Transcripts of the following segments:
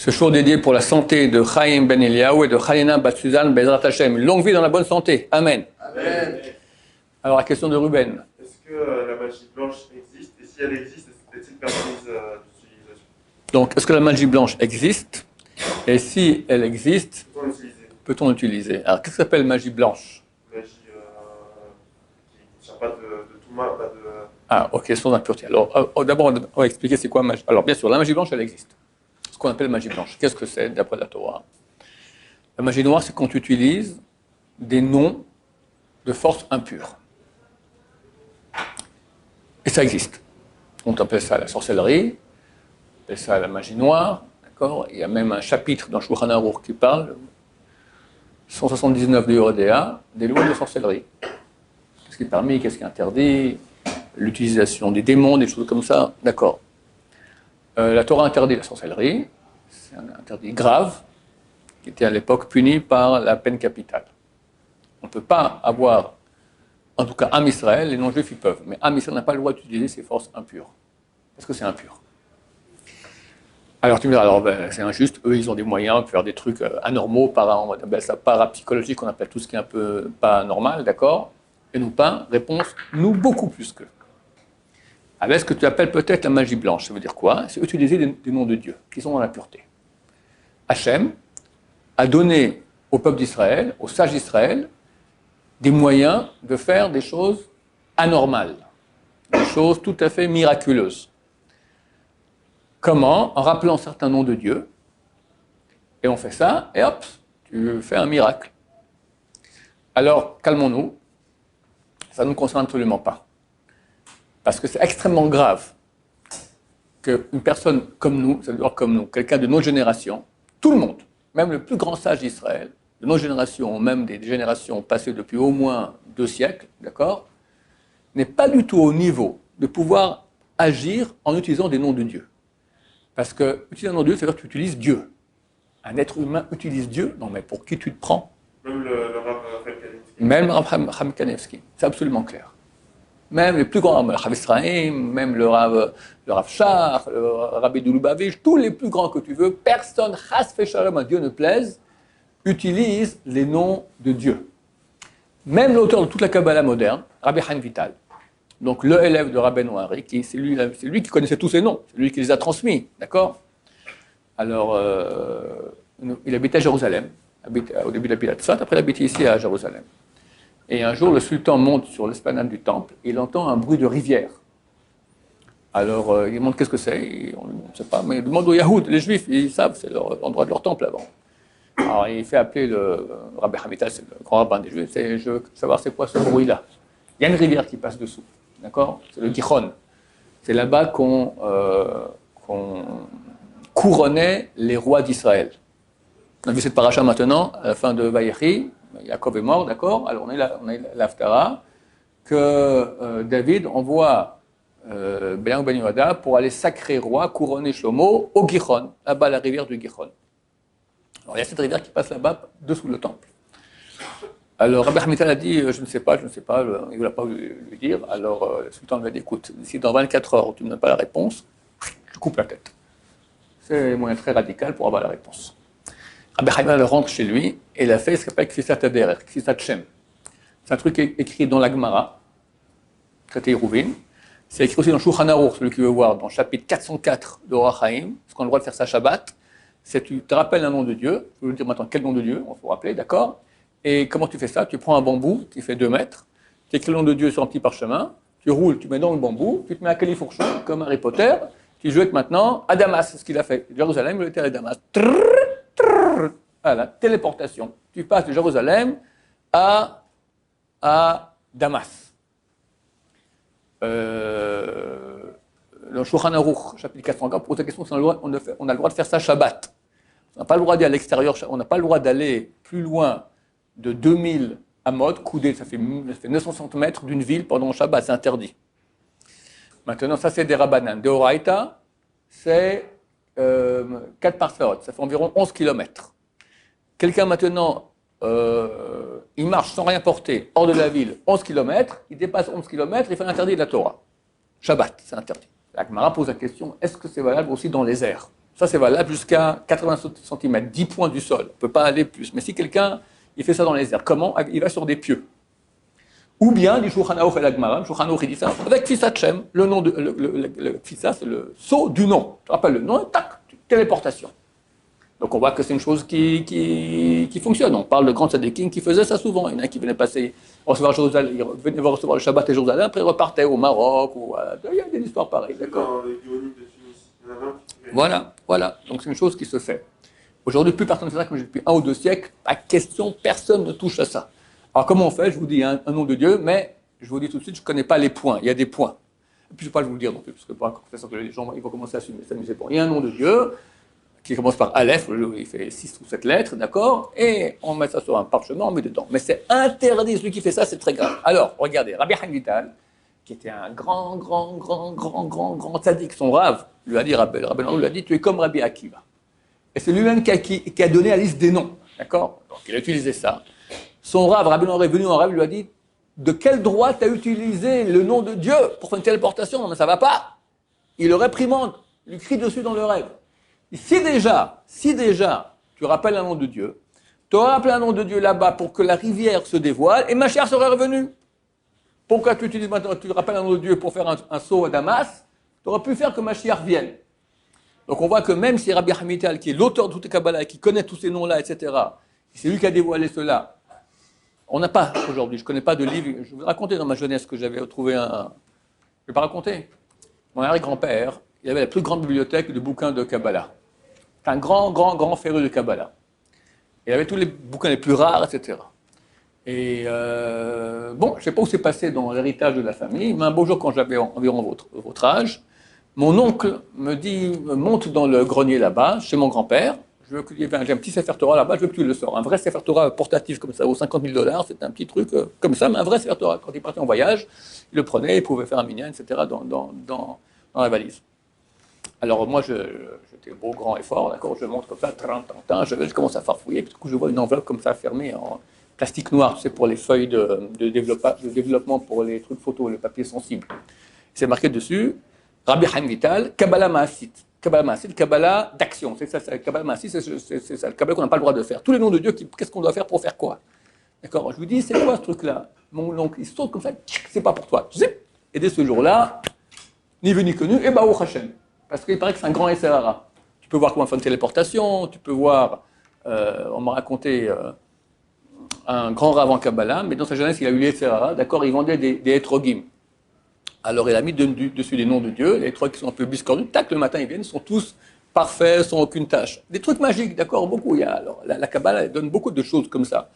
Ce jour dédié pour la santé de Chaim Ben Eliaou et de Chalina Bat Suzanne Bezrat Hashem. Longue vie dans la bonne santé. Amen. Amen. Alors, la question de Ruben. Est-ce que la magie blanche existe? Et si elle existe, est-il permise d'utilisation? Donc, est-ce que la magie blanche existe? Et si elle existe, Peut-on l'utiliser? peut-on l'utiliser? Alors, qu'est-ce que s'appelle magie blanche? Magie qui ne tient pas de tout mal, pas de... Ah, ok, sans impureté. Alors, d'abord, on va expliquer c'est quoi magie. Alors, bien sûr, la magie blanche, elle existe. Ce qu'on appelle magie blanche. Qu'est-ce que c'est, d'après la Torah? La magie noire, c'est quand tu utilises des noms de forces impures. Et ça existe. On appelle ça la sorcellerie, on appelle ça la magie noire, d'accord? Il y a même un chapitre dans Shulchan Aruch qui parle, 179 de Yoredea, des lois de sorcellerie. Qu'est-ce qui est permis, qu'est-ce qui est interdit, l'utilisation des démons, des choses comme ça, d'accord. La Torah interdit la sorcellerie, c'est un interdit grave, qui était à l'époque puni par la peine capitale. On ne peut pas avoir, en tout cas Am Israël, les non-juifs ils peuvent, mais Am Israël n'a pas le droit d'utiliser ces forces impures, parce que c'est impur. Alors tu me dis, alors c'est injuste, eux ils ont des moyens de faire des trucs anormaux, on appelle ça parapsychologique, on appelle tout ce qui est un peu pas normal, d'accord? Et nous pas, réponse, nous beaucoup plus qu'eux. Avec ce que tu appelles peut-être la magie blanche, ça veut dire quoi? C'est utiliser des noms de Dieu, qui sont dans la pureté. Hachem a donné au peuple d'Israël, aux sages d'Israël, des moyens de faire des choses anormales, des choses tout à fait miraculeuses. Comment? En rappelant certains noms de Dieu, et on fait ça, et hop, tu fais un miracle. Alors, calmons-nous, ça ne nous concerne absolument pas. Parce que c'est extrêmement grave qu'une personne comme nous, c'est-à-dire comme nous, quelqu'un de notre génération, tout le monde, même le plus grand sage d'Israël, de nos générations, même des générations passées depuis au moins 2 siècles, d'accord, n'est pas du tout au niveau de pouvoir agir en utilisant des noms de Dieu. Parce que utiliser un nom de Dieu, c'est-à-dire que tu utilises Dieu. Un être humain utilise Dieu, non mais pour qui tu te prends? Même le Rav Raphaël Kanevsky. Même le Rav Kanevsky, c'est absolument clair. Même les plus grands, le Rav Israël, même le Rav Shach, le Rabbi de Lubavitch, tous les plus grands que tu veux, personne, chas v'shalom, à Dieu ne plaise, utilise les noms de Dieu. Même l'auteur de toute la Kabbalah moderne, Rabbi Chaim Vital, donc le élève de Rabbeinu Hari, c'est lui qui connaissait tous ces noms, c'est lui qui les a transmis, d'accord? Alors, il habitait à Jérusalem, au début de la Pilat Tzat, après il habitait ici à Jérusalem. Et un jour, le sultan monte sur l'esplanade du temple et il entend un bruit de rivière. Alors, il demande qu'est-ce que c'est, on ne sait pas, mais il demande aux Yahoud, les Juifs, ils savent, c'est l'endroit de leur temple avant. Alors, il fait appeler le Rabbi Hamital, c'est le grand rabbin des Juifs, je veux savoir c'est quoi ce bruit-là. Il y a une rivière qui passe dessous, d'accord? C'est le Gihon. C'est là-bas qu'on couronnait les rois d'Israël. On a vu cette paracha maintenant, à la fin de Vayechi, Yaakov est mort, d'accord? Alors on a l'Haftara, que David envoie Ben Yehoyada pour aller sacrer roi, couronner Shlomo au Gihon, là-bas la rivière du Gihon. Alors il y a cette rivière qui passe là-bas, dessous le temple. Alors Rabbi Hamital a dit, je ne sais pas, il ne voulait pas lui dire. Alors le sultan lui a dit, écoute, si dans 24 heures tu ne donnes pas la réponse, je coupe la tête. C'est un moyen très radical pour avoir la réponse. Rabbi Hamital rentre chez lui et il a fait ce qu'on appelle Kfisat Aderer, Kfisat Shem. C'est un truc écrit dans la Gemara, traité Hérouvin. C'est écrit aussi dans Shulchan Aruch, celui qui veut voir, dans le chapitre 404 de Orach Chaim, parce qu'on a le droit de faire ça Shabbat. C'est tu te rappelles un nom de Dieu, je vais vous dire maintenant quel nom de Dieu, on faut rappeler, d'accord? Et comment tu fais ça? Tu prends un bambou qui fait 2 mètres, tu écris le nom de Dieu sur un petit parchemin, tu roules, tu mets dans le bambou, tu te mets à califourchon, comme Harry Potter, tu joues maintenant à Damas, c'est ce qu'il a fait. Jérusalem, il était à Damas. Voilà, téléportation. Tu passes de Jérusalem à Damas. Le Shulchan Aruch, chapitre 440, pour ta question, on a le droit de faire ça Shabbat. On n'a pas le droit d'aller à l'extérieur, on n'a pas le droit d'aller plus loin de 2000 amot, coudées, ça fait 960 mètres d'une ville pendant le Shabbat, c'est interdit. Maintenant, ça c'est des Rabbanan. De Oraïta, c'est 4 parseot, ça fait environ 11 km. Quelqu'un maintenant, il marche sans rien porter, hors de la ville, 11 km, il dépasse 11 km, il fait l'interdit de la Torah. Shabbat, c'est interdit. La Gemara pose la question, est-ce que c'est valable aussi dans les airs? Ça, c'est valable jusqu'à 80 cm, 10 points du sol. On ne peut pas aller plus. Mais si quelqu'un, il fait ça dans les airs, comment? Il va sur des pieux. Ou bien, dit Shulchan Aruch el Agmara, Shulchan Aruch, il dit ça, avec Kfissat Shem, le nom de, le Kfissa, c'est le saut du nom. Tu rappelles le nom, tac, téléportation. Donc on voit que c'est une chose qui fonctionne. On parle de grands tzadikim qui faisaient ça souvent. Il y en a qui venaient recevoir Jérusalem, ils venaient recevoir le Shabbat et Jérusalem, après ils repartaient au Maroc, il y a des histoires pareilles, d'accord? Voilà. Donc c'est une chose qui se fait. Aujourd'hui, plus personne ne fait ça, comme j'ai dit, depuis 1 ou 2 siècles, pas question, personne ne touche à ça. Alors comment on fait? Je vous dis un nom de Dieu, mais je vous dis tout de suite, je ne connais pas les points. Il y a des points. Et puis je ne vais pas vous le dire non plus, parce que pour que les gens ils vont commencer à s'amuser. Il y a un nom de Dieu qui commence par Aleph, il fait 6 ou 7 lettres, d'accord? Et on met ça sur un parchemin, on met dedans. Mais c'est interdit, celui qui fait ça, c'est très grave. Alors, regardez, Rabbi Chaim Vital, qui était un grand tzaddik, son rave, lui a dit, Rabbi lui a dit, tu es comme Rabbi Akiva. Et c'est lui-même qui a donné la liste des noms, d'accord? Donc il a utilisé ça. Son rave, Rabbi Noir est venu en rêve, lui a dit, de quel droit tu as utilisé le nom de Dieu pour faire une téléportation? Non mais ça va pas. Il le réprimande, lui crie dessus dans le rêve. Si déjà, tu rappelles un nom de Dieu, tu aurais rappelé un nom de Dieu là-bas pour que la rivière se dévoile et Mashiach serait revenu. Pourquoi tu utilises maintenant, tu rappelles un nom de Dieu pour faire un saut à Damas, tu aurais pu faire que Mashiach vienne. Donc on voit que même si Rabbi Hamital, qui est l'auteur de toutes les Kabbalah, qui connaît tous ces noms-là, etc., c'est lui qui a dévoilé cela, on n'a pas aujourd'hui, je ne connais pas de livre, je vais raconter dans ma jeunesse que j'avais trouvé je ne vais pas raconter. Mon arrière-grand-père, il avait la plus grande bibliothèque de bouquins de Kabbalah. C'est un grand féru de Kabbalah. Il avait tous les bouquins les plus rares, etc. Et bon, je ne sais pas où c'est passé dans l'héritage de la famille, mais un beau jour, quand j'avais environ votre âge, mon oncle me dit, monte dans le grenier là-bas, chez mon grand-père, j'ai un petit Sefer Torah là-bas, je veux que tu le sors. Un vrai Sefer Torah portatif comme ça, aux $50 000, c'est un petit truc comme ça, mais un vrai Sefer Torah. Quand il partait en voyage, il le prenait, il pouvait faire un minyan, etc. dans la valise. Alors moi, j'étais beau, grand et fort, d'accord, je monte comme ça, 30 ans, je commence à farfouiller, puis du coup je vois une enveloppe comme ça fermée en plastique noir, tu sais, pour les feuilles de développement pour les trucs photos, le papier sensible. C'est marqué dessus, Rabbi Chaim Vital, Kabbalah Maasit. Kabbalah Maasit, Kabbalah d'action. C'est ça, Kabbalah Maasit, c'est ça, le Kabbalah qu'on n'a pas le droit de faire. Tous les noms de Dieu, qu'est-ce qu'on doit faire pour faire quoi? D'accord? Je lui dis, c'est quoi ce truc-là? Mon oncle, il saute comme ça, c'est pas pour toi. Et dès ce jour-là, ni vu ni connu, et bah au Hachem. Parce qu'il paraît que c'est un grand SRA. Tu peux voir comment faire une téléportation, tu peux voir, on m'a raconté un grand rave en Kabbalah, mais dans sa jeunesse, il a eu les SRA, d'accord, il vendait des etrogim. Alors il a mis dessus les noms de Dieu, les trucs qui sont un peu biscornus, tac, le matin ils viennent, ils sont tous parfaits, sans aucune tâche. Des trucs magiques, d'accord, beaucoup. Alors, la Kabbalah elle donne beaucoup de choses comme ça.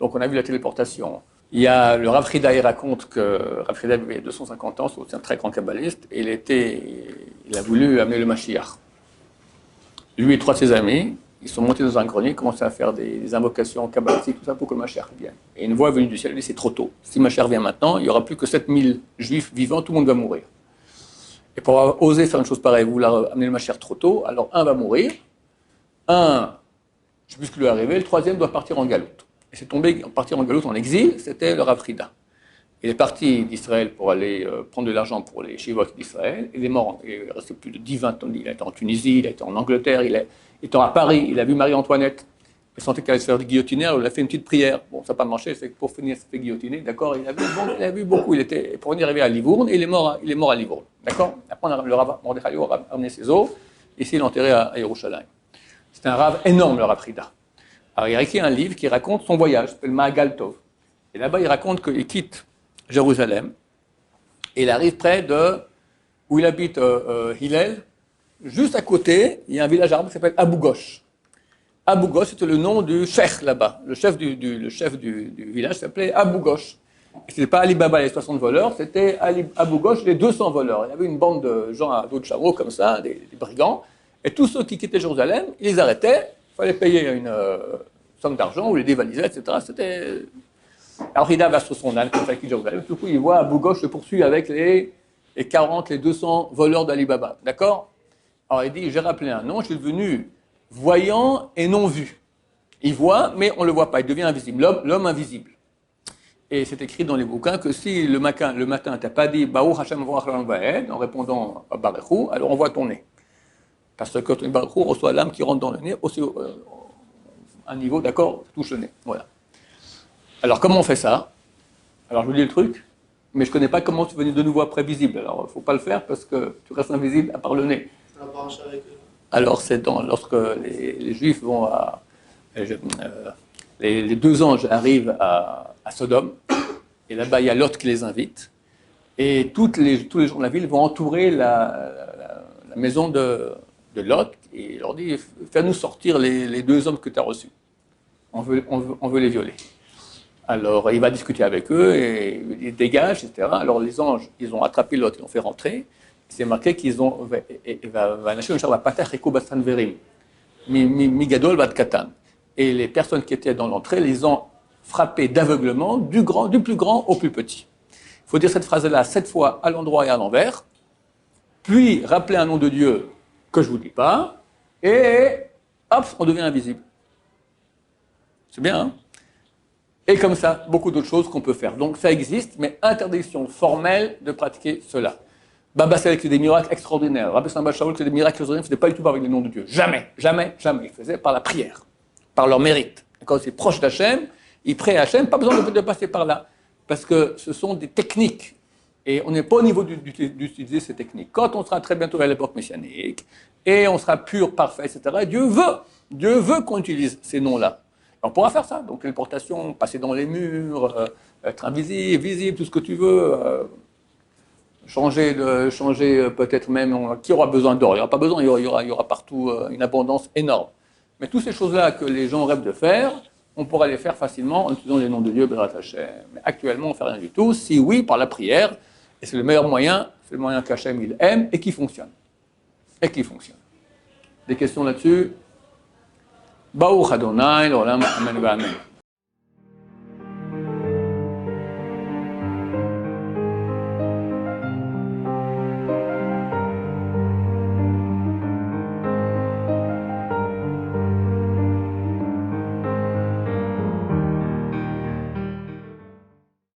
Donc on a vu la téléportation. Il y a le Rav Frida, il raconte que Rav Frida avait 250 ans, c'est un très grand kabbaliste, et il a voulu amener le Mashiach. Lui et 3 de ses amis, ils sont montés dans un grenier, commencé à faire des invocations kabbalistiques, tout ça pour que le Mashiach vienne. Et une voix est venue du ciel, elle dit c'est trop tôt. Si Mashiach vient maintenant, il n'y aura plus que 7000 juifs vivants, tout le monde va mourir. Et pour avoir osé faire une chose pareille, vous voulez amener le Mashiach trop tôt, alors un va mourir, un, je ne sais plus ce qui lui est arrivé, le troisième doit partir en galoute. Et c'est tombé, partir en galoute en exil, c'était le Rav Frida. Il est parti d'Israël pour aller prendre de l'argent pour les Shivot d'Israël. Il est mort, il est resté plus de 10-20 ans. Il a été en Tunisie, il a été en Angleterre, il est à Paris, il a vu Marie-Antoinette. Il sentait qu'elle allait se faire guillotiner, il a fait une petite prière. Bon, ça n'a pas marché, c'est que pour finir, il s'est fait guillotiner, d'accord. Il a vu beaucoup, pour venir arriver à Livourne, et il est mort à Livourne, d'accord. Après, le Rav Mordechai a amené ses os, ici il est enterré à Yerushalayim. C'est un Rav énorme, le Rav Frida. Alors, il a écrit un livre qui raconte son voyage, ça s'appelle Ma'agal Tov. Et là-bas, il raconte qu'il quitte Jérusalem, et il arrive près de où il habite Hillel. Juste à côté, il y a un village arabe qui s'appelle Abou Ghosh. Abou Ghosh, c'était le nom du cheikh là-bas. Le chef du village s'appelait Abou Ghosh. Ce n'était pas Ali Baba et les 60 voleurs, c'était Abou Ghosh les 200 voleurs. Il y avait une bande de gens à dos de chameau comme ça, des brigands, et tous ceux qui quittaient Jérusalem, ils les arrêtaient. Il fallait payer une somme d'argent ou les dévaliser, etc. Alors Rida va sur son âne, comme ça, qui Jérusalem. Tout coup, il voit Abou Ghosh se poursuit avec les 40, les 200 voleurs d'Ali Baba. D'accord? Alors il dit, j'ai rappelé un nom, je suis devenu voyant et non vu. Il voit, mais on ne le voit pas, il devient invisible, l'homme invisible. Et c'est écrit dans les bouquins que si le matin tu n'as pas dit Baou Hashem en répondant à Barechou, alors on voit ton nez. Parce que quand Baruch Hu reçoit l'âme qui rentre dans le nez, aussi un niveau, d'accord, touche le nez. Voilà. Alors, comment on fait ça? Alors, je vous dis le truc, mais je ne connais pas comment tu venir de nouveau après visible. Alors, il ne faut pas le faire parce que tu restes invisible à part le nez. Alors, c'est lorsque les Juifs vont à... les deux anges arrivent à Sodome, et là-bas, il y a Lot qui les invite, et tous les gens de la ville vont entourer la maison de Lot, et il leur dit, fais-nous sortir les deux hommes que tu as reçus. On veut les violer. Alors, il va discuter avec eux, et ils dégagent, etc. Alors, les anges, ils ont attrapé Lot, ils l'ont fait rentrer. C'est marqué qu'ils ont... Migadol Vad Katan. Et les personnes qui étaient dans l'entrée les ont frappés d'aveuglement du plus grand au plus petit. Il faut dire cette phrase-là 7 fois à l'endroit et à l'envers, puis rappeler un nom de Dieu que je ne vous dis pas, et hop, on devient invisible. C'est bien, hein? Et comme ça, beaucoup d'autres choses qu'on peut faire. Donc ça existe, mais interdiction formelle de pratiquer cela. Baba Salek fait des miracles extraordinaires. Rabbi Samba Shaul fait des miracles extraordinaires, il ne faisait pas du tout avec les noms de Dieu. Jamais, jamais, jamais. Il faisait par la prière, par leur mérite. Quand c'est proche d'Hachem, il prie à Hachem, pas besoin de passer par là. Parce que ce sont des techniques. Et on n'est pas au niveau d'utiliser ces techniques. Quand on sera très bientôt à l'époque messianique, et on sera pur, parfait, etc., Dieu veut qu'on utilise ces noms-là. On pourra faire ça. Donc, téléportation, passer dans les murs, être invisible, visible, tout ce que tu veux. Changer peut-être même, qui aura besoin d'or? Il n'y aura pas besoin, il y aura partout une abondance énorme. Mais toutes ces choses-là que les gens rêvent de faire, on pourra les faire facilement en utilisant les noms de Dieu, Bérat Hachem. Mais actuellement, on ne fait rien du tout. Si oui, par la prière, et c'est le meilleur moyen, c'est le moyen qu'Hachem il aime et qui fonctionne. Des questions là-dessus? Baruch Adonai, l'olam, amen, amen.